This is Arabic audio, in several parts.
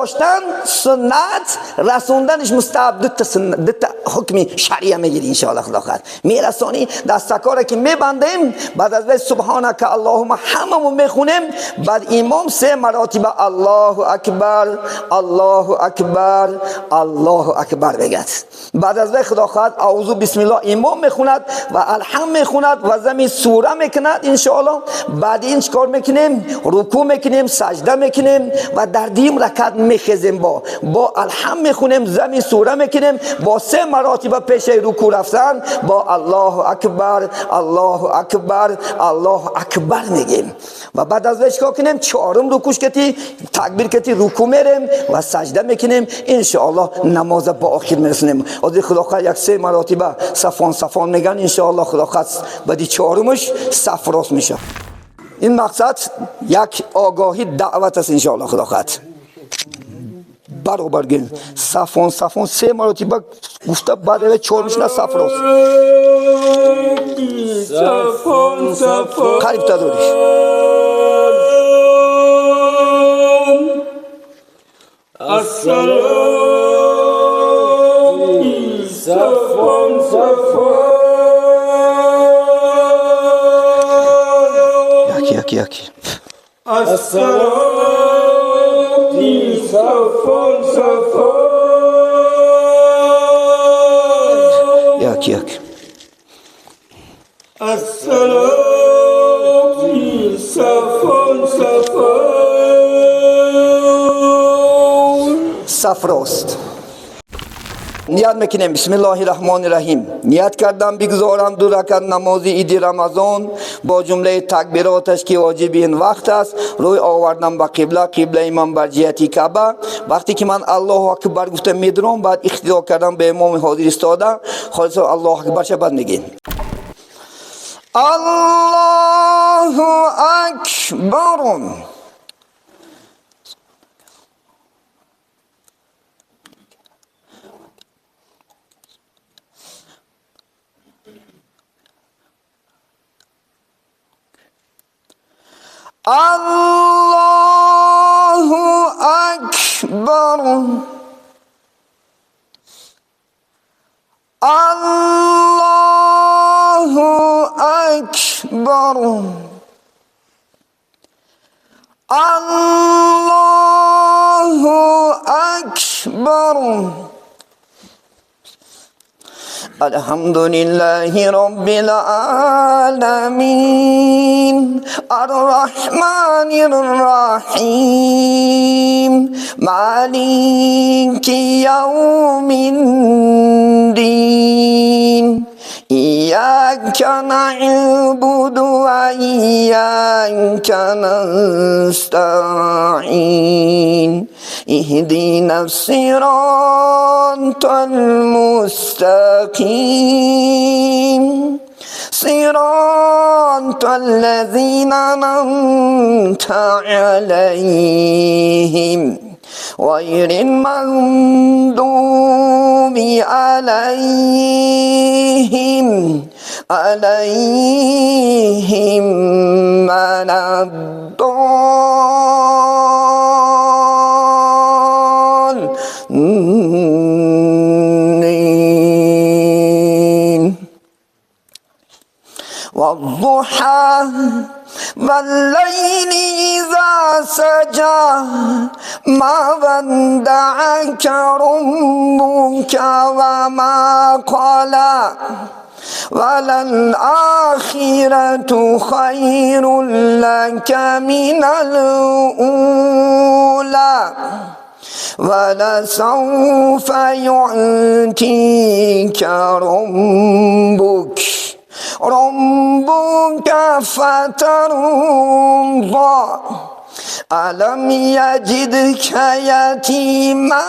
داشتن سنت رسوندنش مستحب. دو تا حکمی شرعیه میگیری انشاءالله خدا خیر میرسانی. دستکاره که میبندیم بعد از سبحانک اللهم هممون میخونیم. بعد امام 3 مراتب الله اکبر الله اکبر الله اکبر بگد. بعد از خدا خواهد اعوذ بسم الله امام میخوند و الحمد میخوند و زمین سوره میکند انشاءالله. بعد این چکار میکنیم؟ رکوع میکنیم، سجده میکنیم و در دیم رکعت میخیزیم. با الحمد میخونیم، زمین سوره میکنیم، با 3 مراتب پیش رکوع رفتن با الله اکبر الله اکبر الله اکبر میگیم. و بعد از چکار کنیم؟ 4م رکوعش کتی تکبیر کتی رکوع میریم و سجده میکنیم انشاءالله. نماز با آخر میرسونیم. از خدا خواهد یک 3 مراتب صفان میگن انشاءالله. خدا خواهد بعدی 4مش صف راست میشه. این مقصد یک آگاهی دعوت است انشاءالله. خدا خواهد برابر گیم صفان 3 مراتب گفته بعد 4مش نه صف راست قریب تداریش یکی یک صف راست. نیت میکنیم بسم الله الرحمن الرحیم. نیت کردم بگذارم 2 رکعت نماز عید رمضان با جمله تکبیراتش که واجب این وقت است. روی آوردم به قبله من بر جهت کعبه. وقتی که من الله اکبر گفتم میدرم بعد اقتدا کردم به امام حاضر ایستاده خالص الله اکبر شه. بعد میگیم الله اکبر الله اکبر الله اکبر الله اکبر. الحمد لله رب العالمين الرحمن الرحيم مالك يوم الدين إياك نعبد وإياك نستعين اهدنا الصراط المستقيم صراط الذين أنعمت عليهم غير المغضوب عليهم ولا الضالين. والضحى والليل إذا سجى ما ودعك ربك وما قلى وللآخرة خير لك من الأولى ولسوف يعطيك ربك فترضى ألم يجدك يتيما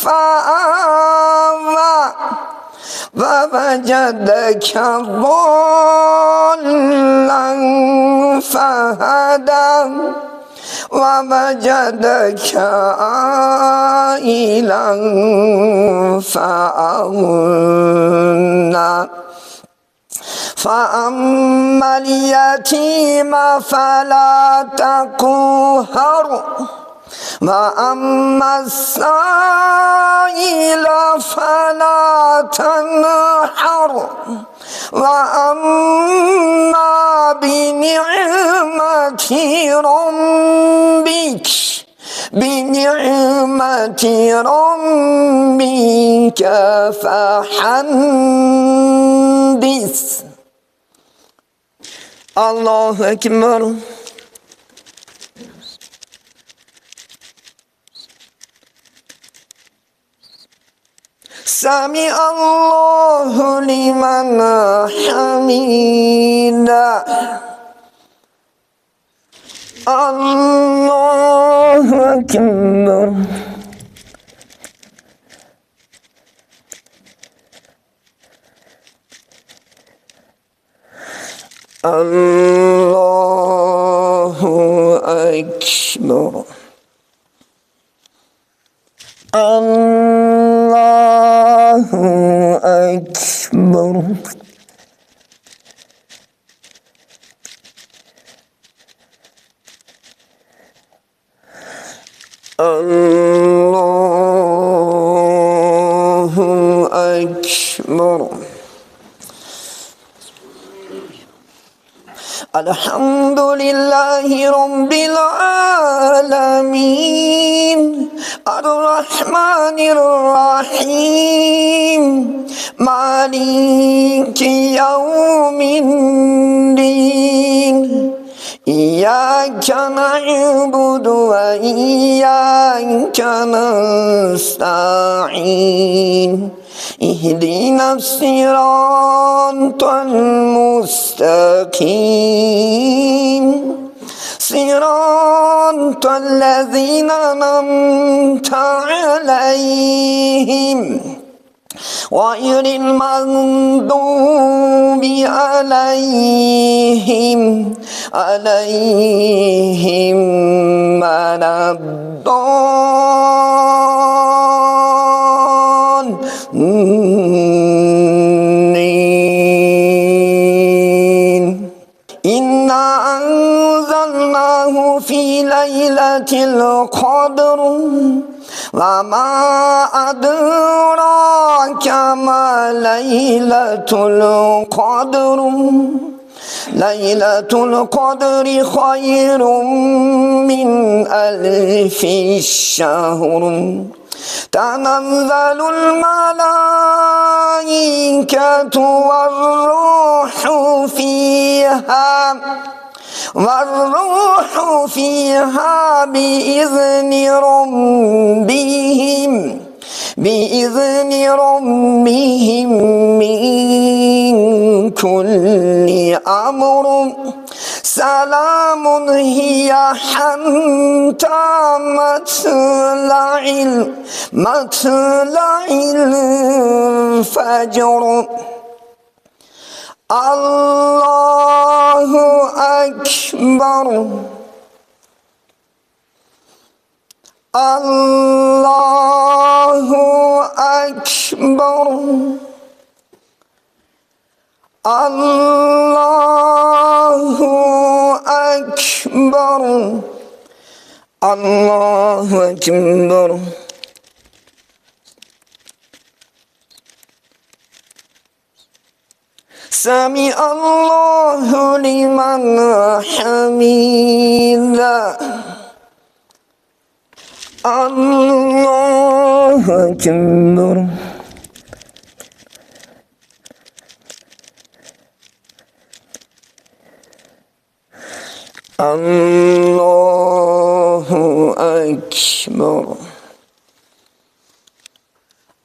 فآوى ووجدك ضالا فهدى ووجدك عائلا فأغنى فأما اليتيم فلا تقهر وأما السائل فلا تنحر وأما بنعمة ربك فحدث. الله أكبر. سمع الله لمن حمده. الله أكبر. الله أكبر. الله أكبر. الله أكبر. الحمد لله رب العالمين الرحمن الرحيم مالك يوم الدين إياك نعبد وإياك نستعين اهدنا الصراط المستقيم صراط الذين أنعمت عليهم غير المغضوب عليهم ولا الضالين. إنا أنزلناه في ليلة القدر وما أدراك ما ليلة القدر. ليلة القدر خير من ألف شهر. تنزل الملائكة والروح فيها بإذن ربهم من كل أمر. سلام هي حتى مطلع الفجر. الله أكبر. الله أكبر. الله أكبر. الله أكبر. سمع الله لمن حمده. الله أكبر. الله أكبر.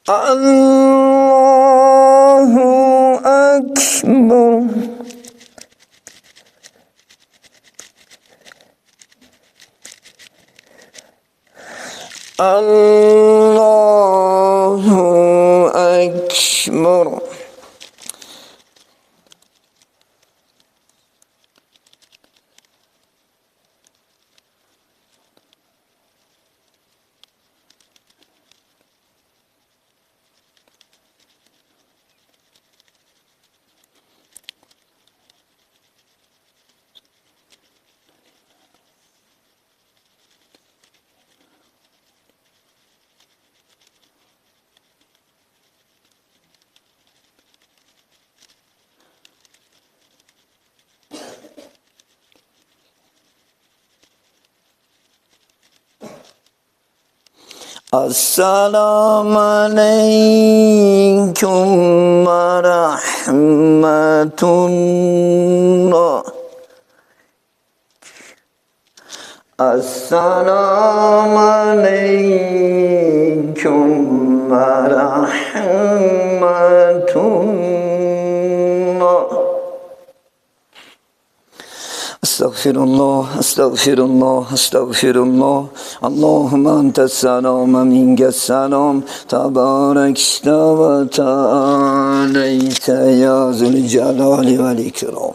الله أكبر. الله أكبر. السلام علیکم و رحمت الله. السلام علیکم و رحمت الله. استغفر الله استغفر الله استغفر الله. اللهم انت السلام منك السلام تباركت و تعالیت یا ذو الجلال و الاکرام.